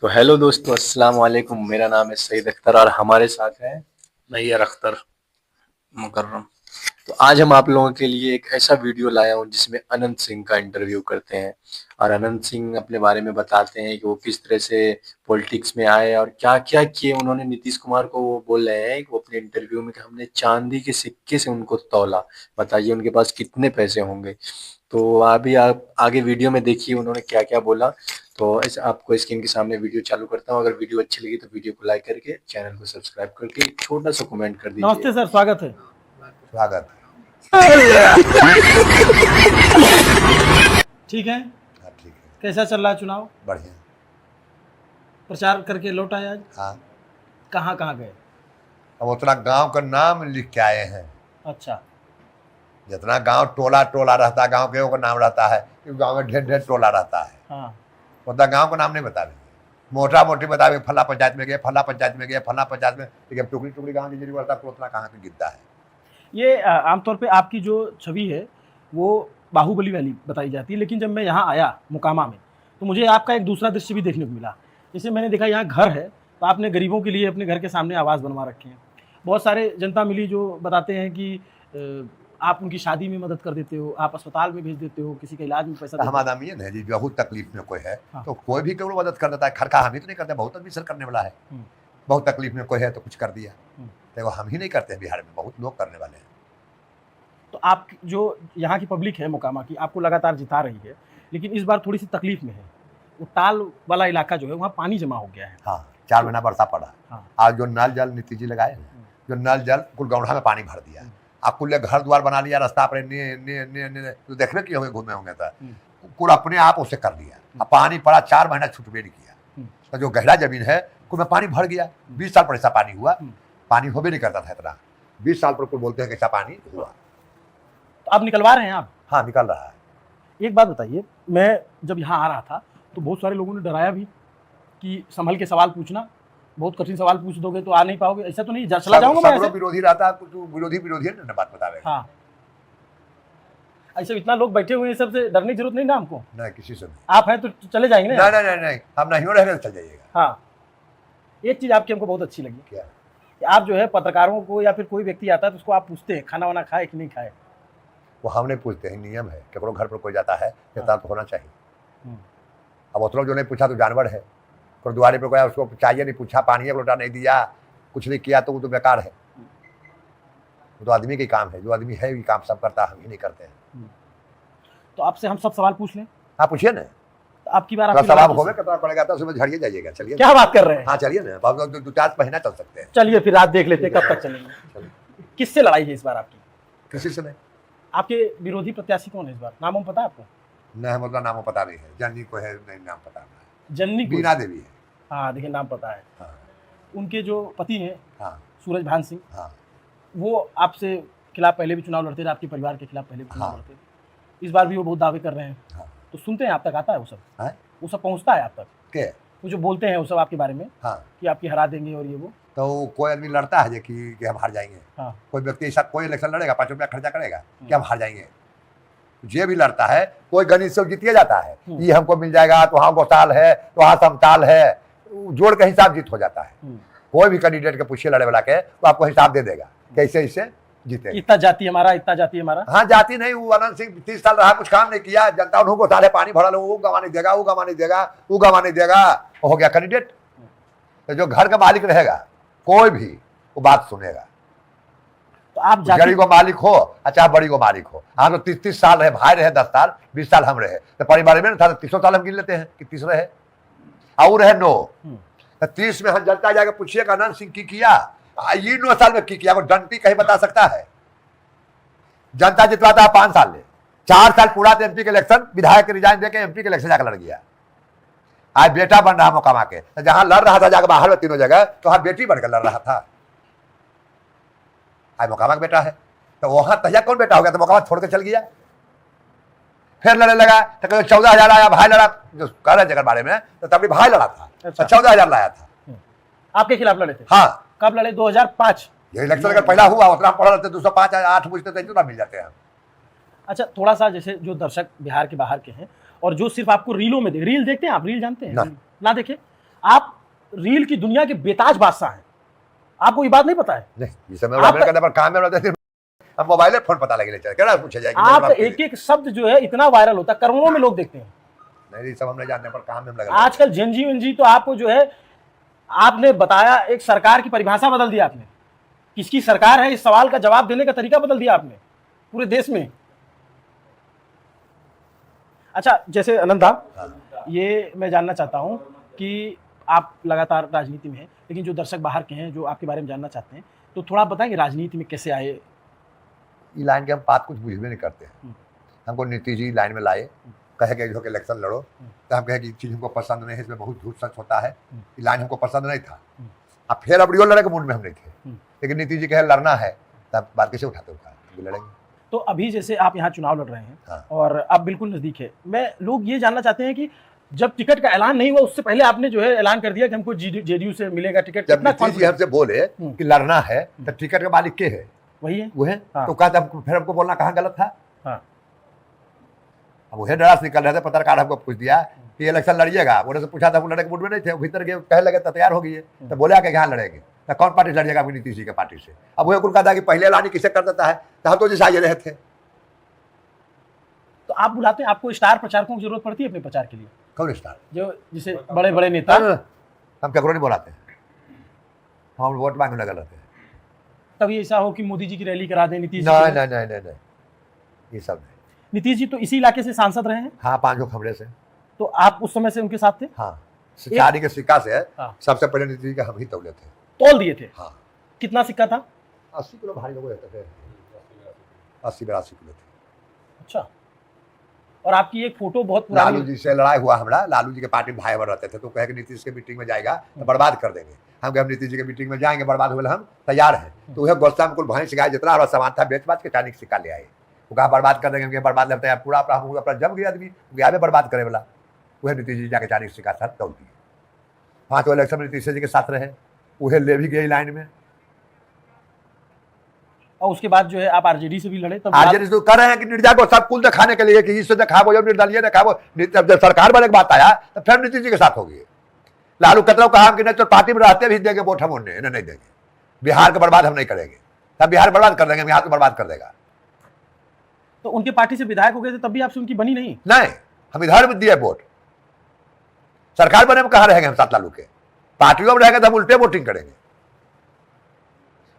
तो हेलो दोस्तों, अस्सलाम वालेकुम। मेरा नाम है सईद अख्तर और हमारे साथ है। नैयर अख्तर मुकर्रम। तो आज हम आप लोगों के लिए एक ऐसा वीडियो लाया हूँ जिसमें अनंत सिंह का इंटरव्यू करते हैं और अनंत सिंह अपने बारे में बताते हैं कि वो किस तरह से पॉलिटिक्स में आए और क्या क्या किए उन्होंने। नीतीश कुमार को वो बोल रहे हैं कि वो अपने इंटरव्यू में कि हमने चांदी के सिक्के से उनको तौला। बताइए उनके पास कितने पैसे होंगे। तो अभी आप आगे वीडियो में देखिए उन्होंने क्या क्या बोला। तो ऐसे आपको स्क्रीन के सामने वीडियो चालू करता हूँ। अगर वीडियो अच्छी लगी तो वीडियो को लाइक करके चैनल को सब्सक्राइब करके एक छोटा सा कमेंट कर दीजिए। नमस्ते सर, स्वागत है। स्वागत है। ठीक है। हाँ ठीक है। कैसा चल रहा है चुनाव? बढ़िया। प्रचार करके लौट आए आज? हाँ, कहाँ कहाँ गए? अब उतना गांव का नाम लिख के आए हैं। अच्छा। जितना गांव टोला टोला रहता है, गांव के का नाम रहता है, क्योंकि गांव में ढेर ढेर टोला रहता है। हाँ। उतना गांव का नाम नहीं बता देंगे, मोटा मोटी बता देंगे फला पंचायत में गए, फला पंचायत में गए, फला पंचायत में। लेकिन टुकड़ी टुकड़ी गाँव की जरूरत है तो उतना कहाँ से गिरता है। ये आमतौर पे आपकी जो छवि है वो बाहुबली वाली बताई जाती है, लेकिन जब मैं यहाँ आया मुकामा में तो मुझे आपका एक दूसरा दृश्य भी देखने को मिला। जैसे मैंने देखा यहाँ घर है तो आपने गरीबों के लिए अपने घर के सामने आवास बनवा रखे हैं। बहुत सारे जनता मिली जो बताते हैं कि आप उनकी शादी में मदद कर देते हो, आप अस्पताल में भेज देते हो, किसी के इलाज में पैसा देते हो। हमारा नाम ये है जी, बहुत तकलीफ में कोई है हाँ। तो कोई भी केवल मदद कर देता है। खरखा हम ही तो नहीं करते, बहुत आदमी सर करने वाला है। बहुत तकलीफ में कोई है तो कुछ कर दिया, तो हम ही नहीं करते हैं। बिहार में बहुत लोग करने वाले हैं। तो आप जो यहाँ की पब्लिक है मोकामा की, आपको लगातार जिता रही है, लेकिन इस बार थोड़ी सी तकलीफ में है। वो टाल वाला इलाका जो है वहाँ पानी जमा हो गया है। हाँ, 4 महीना बरसा पड़ा। हाँ। आज जो नल जल नीतीश जी लगाए हैं, जो नल जल कुल गौढ़ा में पानी भर दिया। आप कुल घर द्वार बना लिया, रास्ता पर तो देखने की होंगे, घूमे होंगे तो कुल अपने आप उसे कर लिया। अब पानी पड़ा, 4 महीना छुटबे नहीं किया। तो जो गहरा जमीन है कुल में पानी भर गया। 20 साल पर ऐसा पानी हुआ। पानी हो भी नहीं करता था इतना। 20 साल पर कुल बोलते हैं कि ऐसा पानी हुआ। तो आप निकलवा रहे हैं आप? हाँ, निकल रहा है। एक बात बताइए, मैं जब यहाँ आ रहा था तो बहुत सारे लोगों ने डराया भी कि संभल के सवाल पूछना, बहुत कठिन सवाल पूछ दोगे तो आ नहीं पाओगे। ऐसा तो नहीं, चला जाऊंगा मैं ऐसे? विरोधी रहता है, कुछ विरोधी है ना बात बतावेगा। हाँ। ऐसे इतना लोग बैठे हुए हैं, सबसे डरने की जरूरत नहीं ना हमको? नहीं, किसी से नहीं। आप हैं तो चले जाएंगे ना? नहीं नहीं नहीं, हम नहीं हो रहे, चल जाइएगा। हाँ। एक चीज आपकी हमको बहुत अच्छी लगी। क्या? कि आप जो है पत्रकारों को या फिर कोई व्यक्ति आता है तो उसको आप पूछते हैं खाना वाना खाए कि नहीं खाए। वो हम नहीं पूछते हैं, नियम है। केकरो घर पर कोई जाता है तो होना चाहिए। अब उतना जो नहीं पूछा तो जानवर है। गुरुद्वारे पर गया, उसको चाहिए नहीं पूछा, पानी एक लोटा नहीं दिया, कुछ नहीं किया, तो वो तो बेकार है। वो तो आदमी का काम है, जो आदमी है ये काम सब करता है, हम ही नहीं करते हैं। तो आपसे हम सब सवाल पूछ लें? हाँ पूछिए ना। तो आपकी बार सवाल होगा कितना पड़ेगा तो उसमें झड़िए जाइएगा। चलिए, क्या बात कर रहे हैं? हाँ चलिए ना, 2-4 महीना चल सकते हैं। चलिए फिर रात देख लेते हैं कब तक चलेंगे। किससे लड़ाई है इस बार आपकी? किसी से नहीं। आपके विरोधी प्रत्याशी कौन है इस बार? नाम पता है आपको? नहीं, मतलब नाम पता नहीं है। जननी को है, नहीं नाम पता है। जननी बीना देवी है। हाँ, देखिए नाम पता है। हाँ। उनके जो पति हैं, हाँ। सूरज भान सिंह, हाँ। वो आपसे खिलाफ पहले भी चुनाव लड़ते थे, आपके परिवार के खिलाफ पहले भी चुनाव हाँ। लड़ते थे। इस बार भी वो बहुत दावे कर रहे हैं। हाँ। तो सुनते हैं आप तक आता है वो सब? है? वो सब पहुँचता है आप तक? क्या? वो जो बोलते हैं वो सब आपके बारे में? हाँ। कि आपकी हरा देंगे और ये वो? तो कोई आदमी लड़ता है कि हम हार जाएंगे। हाँ। कोई व्यक्ति ऐसा कोई इलेक्शन लड़ेगा, 5 रुपया खर्चा करेगा कि हम हार जाएंगे। जे भी लड़ता है कोई गणित से जीतिए जाता है। ये हमको मिल जाएगा तो वहाँ गोसाल है तो वहाँ समताल है, जोड़ के हिसाब जीत हो जाता है। कोई भी कैंडिडेट के पूछिए लड़े वाला के, वो आपको हिसाब दे देगा कैसे इससे जीते। इतना जाति हमारा, इतना जाति हमारा। हाँ, जाति नहीं। वो अनंत सिंह 30 साल रहा, कुछ काम नहीं किया। जनता उन्होंने गोसाले पानी भरा लो, वो गंवा नहीं देगा, वो गंवा नहीं देगा, वो गंवा नहीं देगा, हो गया कैंडिडेट। तो जो घर का मालिक रहेगा कोई भी वो बात सुनेगा। तो आप जड़ी को मालिक हो, अच्छा बड़ी को मालिक हो। हम तो 30 साल रहे, भाई रहे 10 साल, 20 साल हम रहे, तो परिवार में था तो 30 साल हम गिन लेते हैं कि 30 रहे और रहे 9। तो 30 में हम जनता जाकर पूछिएगा अनंत सिंह की किया, ये 9 साल में की किया, वो डंटी कहीं बता सकता है? जनता जितवाता है 5 साल ले, 4 साल पूरा तो एमपी के इलेक्शन, विधायक रिजाइन देकर एमपी के इलेक्शन जाकर लड़ गया। आज बेटा बन रहा मोकामा के, तो जहां लड़ रहा था जाकर बाहर में तीनों जगह, तो वहां बेटी बनकर लड़ रहा था। आज मोकामा का बेटा है तो वहां तैयार कौन बेटा हो गया? तो मोकामा छोड़ के चल गया, फिर लड़ने लगा। तो 14,000 आया, भाई लड़ा, जो कह रहे जगह बारे में, तो तभी भाई लड़ा था। अच्छा। 14,000 लाया था। आपके खिलाफ लड़े थे? हाँ। कब लड़े? 2005? ये इलेक्शन अगर पहला हुआ उतना पढ़ रहे थे, 205 8 पूछते थे इतना मिल जाते हैं। अच्छा, थोड़ा सा जैसे जो दर्शक बिहार के बाहर के हैं और जो सिर्फ आपको रीलों में रील देखते हैं, आप रील जानते हैं ना। ना? देखे आप रील की दुनिया के बेताज बादशाह हैं, आपको ये बात नहीं पता है? नहीं, इस समय करने पर काम में अब मोबाइल फोन पता लगे क्या पूछा जाएगा। आप एक एक शब्द जो है इतना वायरल होता है, करोड़ों में लोग देखते हैं। नहीं, सब हमने जानने पर काम में लगा। आजकल जेनजी तो आपको जो है, आपने बताया एक सरकार की परिभाषा बदल दी आपने, किसकी सरकार है इस सवाल का जवाब देने का तरीका बदल दिया आपने पूरे देश में। अच्छा, जैसे आनंदा, ये मैं जानना चाहता हूं कि आप लगातार राजनीति में हैं, लेकिन जो दर्शक बाहर के हैं जो आपके बारे में जानना चाहते हैं, तो थोड़ा आप बताएंगे राजनीति में कैसे आए? ये लाइन के हम बात कुछ बुझ भी नहीं करते हैं। हमको नीतीश जी लाइन में लाए, कहे कि जो कि इलेक्शन लड़ो, तो हम कहे कि चीज़ हमको पसंद नहीं है, इसमें बहुत झूठ सच होता है, ये लाइन हमको पसंद नहीं था। अब फिर अब रियो लड़े के मूड में हम नहीं थे, लेकिन नीतीश जी कहे लड़ना है, तब बात कैसे उठाते लड़ेंगे। तो अभी जैसे आप यहाँ चुनाव लड़ रहे हैं और अब बिल्कुल नजदीक है, मैं लोग ये जानना चाहते हैं कि जब टिकट का ऐलान नहीं हुआ उससे पहले आपने जो है ऐलान कर दिया कि हमको जेडीयू से मिलेगा टिकट। जब नीतीश जी हमसे बोले कि लड़ना है तो टिकट का मालिक के है? वही है, वो है। तो कहा फिर हमको बोलना कहाँ गलत था? अब वही डरा से निकल रहे थे, पत्रकार हमको पूछ दिया कि इलेक्शन लड़िएगा, बोले से पूछा था, वो लड़े के मूड में नहीं थे, भीतर गए कहे लगे तो तैयार हो गई है, तो बोले आके कहाँ लड़ेंगे, तो कौन पार्टी लड़िएगा? आपकी नीतीश जी के पार्टी से। अब वही कहा था कि पहले ऐलान किसे कर देता है, तो हम तो जैसे आगे रहे थे। तो आप बुलाते हैं, आपको स्टार प्रचारकों की जरूरत पड़ती है अपने प्रचार के लिए? कौन स्टार? जो जिसे बड़े बड़े नेता। हम ककरो नहीं बुलाते हैं, हम वोट मांगने लगे रहते हैं। तभी ऐसा हो कि मोदी जी की रैली करा दें नीतीश जी? नहीं, ये सब नहीं। नीतीश जी तो इसी इलाके से सांसद रहे हैं? हाँ, 5 खबरें से। तो आप उस समय से उनके साथ थे? हाँ, चारी के सिक्का से सबसे पहले नीतीश जी का हम ही तौले थे। तौल दिए थे? हाँ। कितना सिक्का था? 80 किलो भारी लोग रहते थे, 80-82 किलो थे। अच्छा, और आपकी एक फोटो बहुत पुरानी। लालू जी से लड़ाई हुआ हमारा, लालू जी के पार्टी में भाई बहन रहते थे, तो कहे कि नीतीश के मीटिंग में जाएगा तो बर्बाद कर देंगे। हम कहे नीतीश जी के मीटिंग में जाएंगे, बर्बाद हुए हम तैयार हैं। तो वह गोस्ता में कुल भैंस गाय जितना हमारा सामान था बेच बाच के चांदी का सिक्का ले आए। वो कहा बर्बाद कर देंगे, बर्बाद लेते हैं पूरा अपना जम गया आदमी गया में बर्बाद करे वाला। वह नीतीश जी जाके चांदी का सिक्का साथ तोड़ दिए। 5 इलेक्शन में नीतीश जी के साथ रहे, वह ले भी गए लाइन में। और उसके बाद जो है आप आरजेडी से भी लड़े। तब आरजेडी से कर रहे हैं कि निर्दलीय को सब कुल दिखाने के लिए कि इससे दिखाओ, जब निर्दलीय दिखाओ। जब सरकार बने की बात आया तो फिर नीतीश जी के साथ होगी। लालू कतरा कहा कि नहीं तो पार्टी में रहते भी देंगे वोट, हम उन्हें नहीं देंगे, बिहार का बर्बाद हम नहीं करेंगे। तब बिहार बर्बाद कर देंगे, बिहार को बर्बाद कर देगा। तो उनके पार्टी से विधायक हो गए थे, तब भी आपसे उनकी बनी नहीं? नहीं, हम इधर में दिए वोट। सरकार बने में कहाँ रहेंगे हम साथ लालू के? पार्टियों में रहेंगे तो हम उल्टे वोटिंग करेंगे।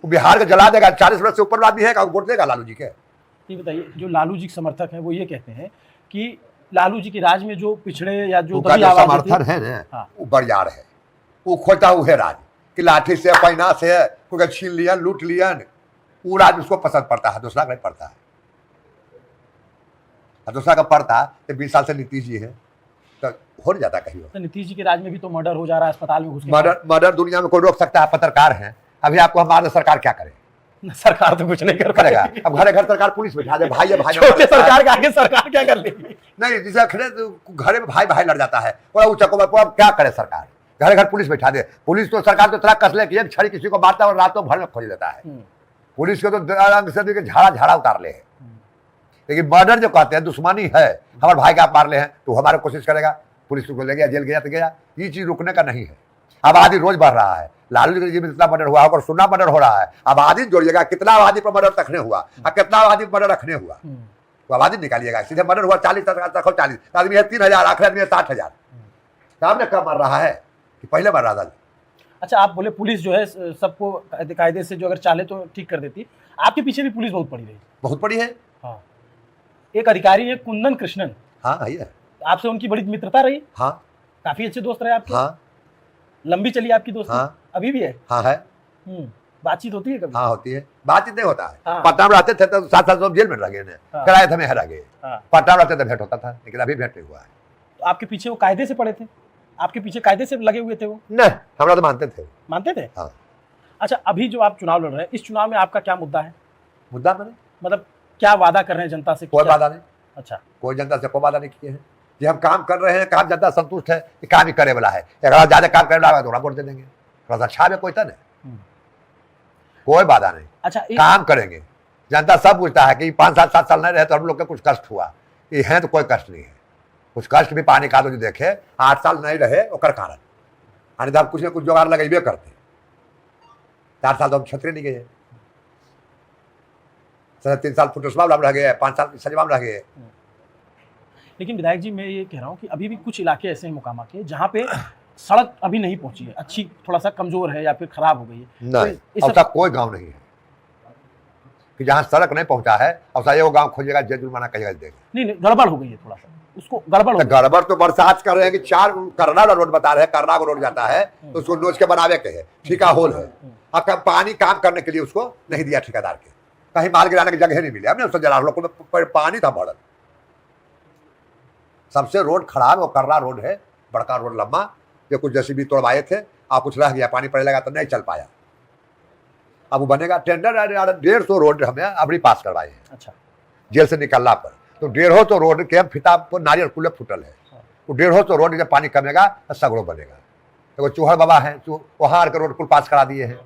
वो बिहार का जला देगा। 40 वर्ष से ऊपर आदमी है, वोट देगा लालू जी के? ये बताइए, जो लालू जी समर्थक हैं वो ये कहते हैं कि लालू जी के राज में जो पिछड़े या जो समर्थन है ना, वो बरियार है, वो खोता हुए राज कि लाठी से पैना से कोई छीन लियन लूट लियन, वो राज उसको पसंद पड़ता है, दूसरा नहीं पड़ता है। दूसरा का पड़ता तो 20 साल से नीतीश जी है तो हो नहीं जाता कहीं। तो नीतीश जी के राज में भी तो मर्डर हो जा रहा है, अस्पताल में घुस के। मर्डर दुनिया में कोई रोक सकता है? पत्रकार है, अभी आपको हमारे सरकार क्या करे? सरकार तो कुछ नहीं करेगा। अब घर घर सरकार पुलिस बैठा दे, भाई है भाई, छोटे सरकार के आगे सरकार क्या कर लेगी? नहीं, जिसे खड़े घर में भाई लड़ जाता है, अब क्या करे सरकार? घर घर पुलिस बैठा दे। पुलिस तो सरकार तो इतना कसले कि एक छड़ी किसी को मारता है और रातों भर में खोज लेता है। पुलिस को तो झाड़ा उतार ले है। लेकिन मर्डर जो कहते हैं दुश्मनी है, हमारे भाई का आप मार ले हैं तो हमारे कोशिश करेगा, पुलिस को ले गया, जेल गया तो गया। ये चीज रुकने का नहीं है। आबादी रोज बढ़ रहा है। लालू जी में इतना मर्डर हुआ और सुना मर्डर हो रहा है। आबादी जोड़िएगा, कितना आबादी पर मर्डर रखने हुआ और कितना आबादी पर मर्डर रखने हुआ, तो आबादी निकालिएगा। सीधे मर्डर हुआ 40 आदमी है, 3000 आखिर आदमी है 60,000। सामने कब मर रहा है कि पहले मर रहा था? अच्छा, आप बोले पुलिस जो है सबको कायदे से जो अगर चाहे तो ठीक कर देती। आपके पीछे भी पुलिस बहुत पड़ी रही? बहुत पड़ी है। हाँ, एक अधिकारी है कुंदन कृष्णन। हाँ भैया, आपसे उनकी बड़ी मित्रता रही? हाँ, काफी अच्छे दोस्त रहे आपके? हाँ, लंबी चली आपकी दोस्ती? हाँ, अभी भी है? हाँ है। बातचीत होती है कभी? हाँ होती है, बातचीत नहीं होता है। हाँ। पटना में रहते थे तो 7 साल जेल में रह गए, किराए थे में रह गए। पटना में रहते थे भेंट होता था, लेकिन अभी भेंट नहीं हुआ है। तो आपके पीछे वो कायदे से पड़े थे? आपके पीछे कायदे से लगे हुए थे वो? नहीं, हमरा तो मानते थे। मानते थे? हाँ। अच्छा, अभी जो आप चुनाव लड़ रहे हैं, इस चुनाव में आपका क्या मुद्दा है? मुद्दा मैंने मतलब क्या वादा कर रहे हैं जनता से? कोई वादा नहीं। अच्छा, कोई जनता से कोई वादा नहीं किए हैं। जी हम काम कर रहे हैं, काम जनता संतुष्ट है कि काम ही करे वाला है। अगर ज्यादा काम करे वाला तो वोट दे देंगे। थोड़ा सा अच्छा में कोई था नहीं, कोई वादा नहीं। अच्छा, काम करेंगे। जनता सब पूछता है कि 5 साल 7 साल नहीं रहे तो हम लोग का कुछ कष्ट हुआ। ये है तो कोई कष्ट नहीं है। कुछ कष्ट भी पानी का जो देखे 8 साल नहीं रहे ओकर कारण अन्यथा कुछ ना कुछ जुगाड़ लगेबे करते। 4 साल तो हम छतरे नहीं गए, 3 साल फुटस्वाल रह गए, 5 साल सजवाल रह गए। लेकिन विधायक जी मैं ये कह रहा हूँ कि अभी भी कुछ इलाके ऐसे हैं मोकामा के जहाँ पे सड़क अभी नहीं पहुंची है, अच्छी थोड़ा सा कमजोर है या फिर खराब हो गई है। नहीं, तो ऐसा कोई गांव नहीं है कि जहाँ सड़क नहीं पहुंचा है और सा वो गांव खोजेगा जुर्माना कहेगा देगा। नहीं गड़बड़ हो गई है, थोड़ा सा उसको गड़बड़ हो गई। गड़बड़ तो बरसात कर रहे हैं कि 4 करना रोड बता रहे हैं, करना को रोड जाता है तो उसको नोच के बनावे के है, ठीका होल है। अब पानी काम करने के लिए उसको नहीं दिया ठेकेदार के, कहीं माल गिराने की जगह नहीं मिली। हमने उसको जला लोग पानी था बढ़ल, सबसे रोड खराब वो कर्रा रोड है, बड़का रोड लंबा, जो कुछ जैसे भी तोड़वाए थे, आप कुछ रह गया, पानी पड़े लगा तो नहीं चल पाया। अब वो बनेगा टेंडर 150 रोड हमें अभी पास करवाए हैं। अच्छा, जेल से निकलना पर तो 150 रोड के फिता पर नारियल कुल्ले फुटल है। वो 150 रोड जब पानी कमेगा तो सगड़ो बनेगा। तो चूहड़ बाबा है, वहां के रोड कुल पास करा दिए हैं।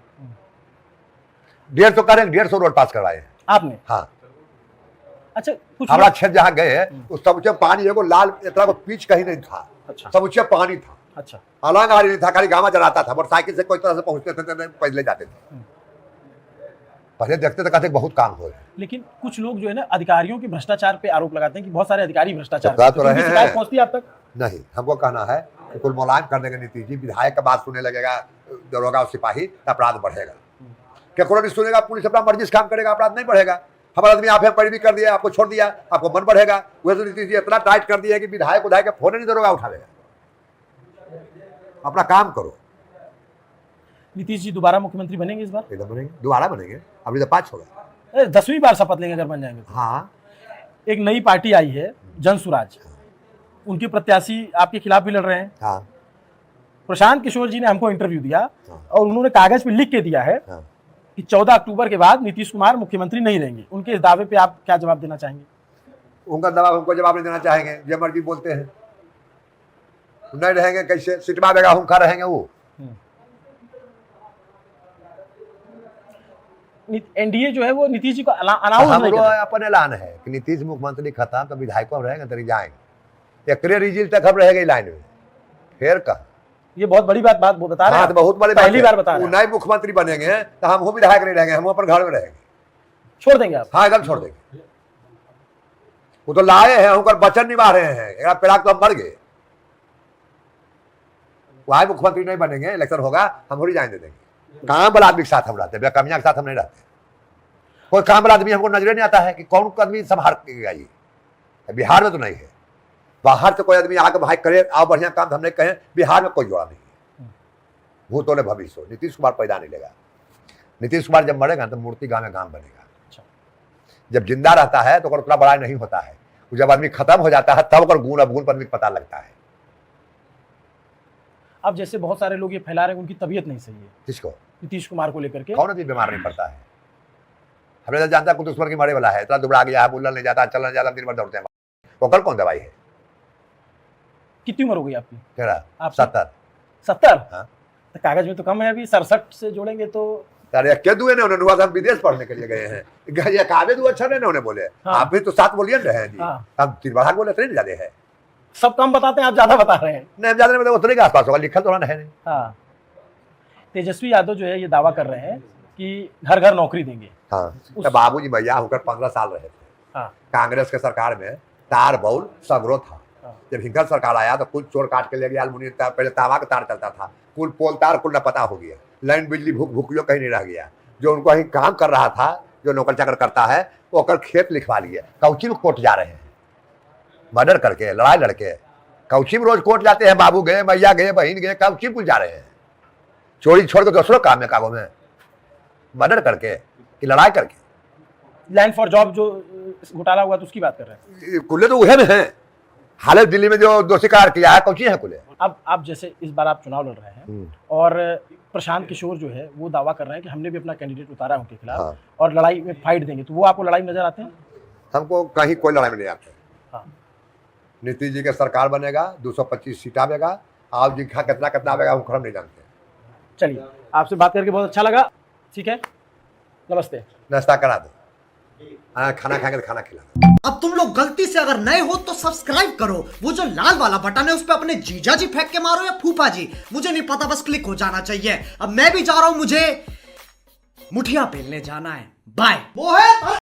150 करेंगे, 150 रोड पास करवाए हैं आपने? हाँ। अच्छा, कुछ हमारा क्षेत्र जहाँ गए उस सब पानी एगो लाल इतना को पीच कहीं नहीं था। अच्छा, सब ऊंचे पानी था। अच्छा, अलग गाड़ी नहीं था, खाली गामा चलाता था, मोटरसाइकिल से कोई तरह से पहुंचते थे, पैदल जाते थे। पहले देखते थे कहते बहुत काम हो रहे हैं। लेकिन कुछ लोग जो है ना अधिकारियों के भ्रष्टाचार पे आरोप लगाते हैं कि बहुत सारे अधिकारी भ्रष्टाचार तो करते हैं। रहे उनकी हैं। शिकायत पहुंचती है आप तक? नहीं, हमको कहना है कि कुल मुलायम करने की नीति जी, विधायक का बात सुनने लगेगा दरोगा और सिपाही, अपराध बढ़ेगा। केकरो नहीं सुनेगा, पुलिस अपना मर्जी से काम करेगा, अपराध नहीं बढ़ेगा। हमारा आदमी आप पैरवी कर दिया, आपको छोड़ दिया, आपको मन बढ़ेगा। वह तो नीति जी इतना टाइट कर दिया है कि विधायक उधायक के फोन नहीं दरोगा उठावेगा। अपना काम करो। नीतीश जी दोबारा मुख्यमंत्री बनेंगे इस बार? एकदम बनेंगे, दोबारा बनेंगे। अभी तो 5 होगा। 10वीं बार शपथ लेंगे अगर बन जाएंगे तो। हाँ, एक नई पार्टी आई है जन सुराज, उनके प्रत्याशी आपके खिलाफ भी लड़ रहे हैं। हाँ, प्रशांत किशोर जी ने हमको इंटरव्यू दिया हाँ। और उन्होंने कागज पे लिख के दिया है हाँ। कि 14 अक्टूबर के बाद नीतीश कुमार मुख्यमंत्री नहीं रहेंगे। उनके इस दावे पे आप क्या जवाब देना चाहेंगे? उनका दबाव हमको जवाब नहीं देना चाहेंगे, जो मर्जी बोलते हैं। नहीं रहेंगे कैसे? सिटवा देगा हम खा रहेंगे वो। एनडीए जो है वो नीतीश जी को अनाउंस नहीं कर रहा। अपन ऐलान है कि नीतीश मुख्यमंत्री खत्म तो विधायकों अब रहेंगे तरी जाएंगे। एक रिजल्ट तक हम रहेंगे लाइन में, फिर कहा ये बहुत बड़ी बात वो बता रहे हैं। तो बहुत बड़ी पहली बार बता रहे हैं। नए मुख्यमंत्री बनेंगे तो हम वो विधायक नहीं रहेंगे, हम अपन घर में रहेंगे। छोड़ देंगे आप? हाँ, एकदम छोड़ देंगे। वो तो लाए हैं, उनका वचन निभा रहे हैं। पिराक तो हम मर गए। वहां मुख्यमंत्री नहीं बनेंगे, इलेक्शन होगा, हम थोड़ी जाने देंगे। काम वाला आदमी के साथ हम रहते हैं, बेकमिया के साथ हम नहीं रहते। कोई काम वाला आदमी हमको नजरे नहीं आता है कि कौन आदमी संभाल ये। बिहार में तो नहीं है, बाहर से कोई आदमी आके भाई करे आओ बढ़िया काम तो हम नहीं कहें। बिहार में कोई जोड़ा नहीं है। भूत होले भविष्य। नीतीश कुमार पैदा नहीं लेगा। नीतीश कुमार जब मरेगा तो मूर्ति गांव में गांव बनेगा। जब जिंदा रहता है तो उतना बड़ा नहीं होता है। जब आदमी खत्म हो जाता है तब गुण अवगुण पर पता लगता है। अब जैसे बहुत सारे लोग ये फैला रहे हैं उनकी तबीयत नहीं सही है। किसको? नीतीश कुमार को लेकर के। कौन आदमी बीमार नहीं पड़ता है? हमने तो जानता कुछ दुश्मन की मरे वाला है, इतना दुबड़ा गया है, बोलना नहीं जाता, चलना जाता, दिन भर दौड़ते हैं। वो कल कौन दवाई है? कितनी उम्र हो गई आपकी? तेरा आप 70। 70? हाँ। तो कागज में तो कम है, अभी 67 से जोड़ेंगे तो। अरे क्या दुए ने उन्होंने हुआ था, हम विदेश पढ़ने के लिए गए हैं। ये कागज दू अच्छा नहीं उन्हें बोले। हाँ। आप भी तो 7 बोलिए रहे हैं जी। हाँ। हम 3 बार बोले इतने ज्यादा है। सब कम बताते हैं, आप ज्यादा बता रहे हैं। नहीं, हम ज्यादा नहीं, उतने के आसपास होगा, लिखल तो है नहीं। हाँ। तेजस्वी यादव जो है ये दावा कर रहे हैं कि घर घर नौकरी देंगे। हाँ, तो बाबूजी भैया होकर 15 साल रहे थे। हाँ। कांग्रेस के सरकार में तार बाउल सगरो था। हाँ। जब हिंकर सरकार आया तो कुल चोर काट के ले गया। अलमुनियम तार, पहले तांबा का तार चलता था, कुल पोल तार कुल न पता हो गया। लाइन बिजली भूखियो कहीं नहीं रह गया। जो उनको कहीं काम कर रहा था, जो नौकर चाकर करता है, वो कर खेत लिखवा लिए। कौची में कोर्ट जा रहे हैं, मर्डर करके, लड़ाई लड़के। कौची में रोज कोर्ट जाते हैं। बाबू गए, मैया गए, बहन गए, कौची में जा रहे हैं। चोरी छोड़ के दूसरों काम में कागों में मर्डर करके कि लड़ाई करके। लैंड फॉर जॉब जो घोटाला हुआ तो उसकी बात कर रहे हैं। कुल्ले तो वह में है। हाल दिल्ली में जो दोषी करार किया है, कौची है कुल्ले। अब आप जैसे इस बार आप चुनाव लड़ रहे हैं और प्रशांत किशोर जो है वो दावा कर रहे हैं कि हमने भी अपना कैंडिडेट उतारा है उनके खिलाफ। हाँ। और लड़ाई में फाइट देंगे, तो वो आपको लड़ाई में नजर आते हैं? हमको कहीं कोई लड़ाई में नहीं आते। हाँ। नीतीश जी के सरकार बनेगा, 225 सीट आवेगा। आप जी का कितना कितना आवेगा हम नहीं जानते। चलिए, आपसे बात करके बहुत अच्छा लगा। ठीक है, नमस्ते। नाश्ता करा दो। खाना खाएंगे तो खाना खिलाना। अब तुम लोग गलती से अगर नए हो तो सब्सक्राइब करो, वो जो लाल वाला बटन है उस पर अपने जीजा जी फेंक के मारो या फूफा जी, मुझे नहीं पता, बस क्लिक हो जाना चाहिए। अब मैं भी जा रहा हूं, मुझे मुठिया पेलने जाना है। बाय। वो है